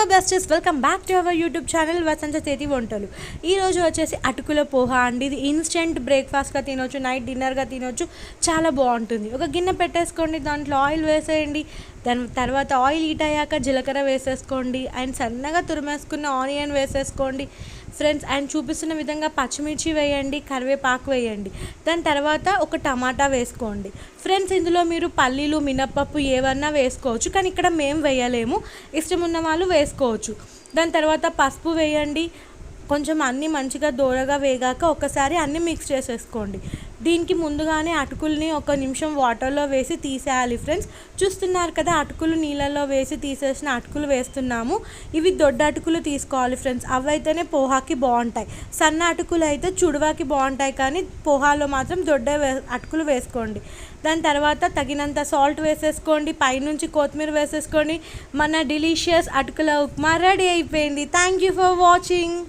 బెస్టెస్ welcome back to our YouTube channel Vasantha చేతి వంటలు. ఈరోజు వచ్చేసి అటుకుల పోహా అండి. ఇది ఇన్స్టెంట్ బ్రేక్ఫాస్ట్గా తినొచ్చు, నైట్ డిన్నర్గా తినొచ్చు. చాలా బాగుంటుంది. ఒక గిన్నె పెట్టేసుకోండి, దాంట్లో ఆయిల్ వేసేయండి. దాని తర్వాత ఆయిల్ హీట్ అయ్యాక జీలకర్ర వేసేసుకోండి అండ్ సన్నగా తురిమేసుకున్న ఆనియన్ వేసేసుకోండి ఫ్రెండ్స్. అండ్ చూపిస్తున్న విధంగా పచ్చిమిర్చి వేయండి, కరివేపాకు వేయండి. దాని తర్వాత ఒక టమాటా వేసుకోండి ఫ్రెండ్స్. ఇందులో మీరు పల్లీలు, మినప్పప్పు ఏవన్నా వేసుకోవచ్చు, కానీ ఇక్కడ మేము వేయలేము. ఇష్టం ఉన్న వాళ్ళు వేసుకోవచ్చు. దాని తర్వాత పసుపు వేయండి. కొంచెం అన్నీ మంచిగా దోరగా వేగాక ఒకసారి అన్నీ మిక్స్ చేసేసుకోండి. దీనికి ముందుగానే అటుకుల్ని 1 నిమిషం వాటర్లో వేసి తీసేయాలి ఫ్రెండ్స్. చూస్తున్నారు కదా, అటుకులు నీళ్ళల్లో వేసి తీసేసిన అటుకులు వేస్తున్నాము. ఇవి దొడ్డ అటుకులు తీసుకోవాలి ఫ్రెండ్స్. అవైతేనే పోహాకి బాగుంటాయి. సన్న అటుకులు అయితే చుడువాకి బాగుంటాయి, కానీ పోహాలో మాత్రం దొడ్డ అటుకులు వేసుకోండి. దాని తర్వాత తగినంత సాల్ట్ వేసేసుకోండి, పైనుంచి కొత్తిమీర వేసేసుకోండి. మన డిలీషియస్ అటుకుల ఉప్మా రెడీ అయిపోయింది. Thank you for watching.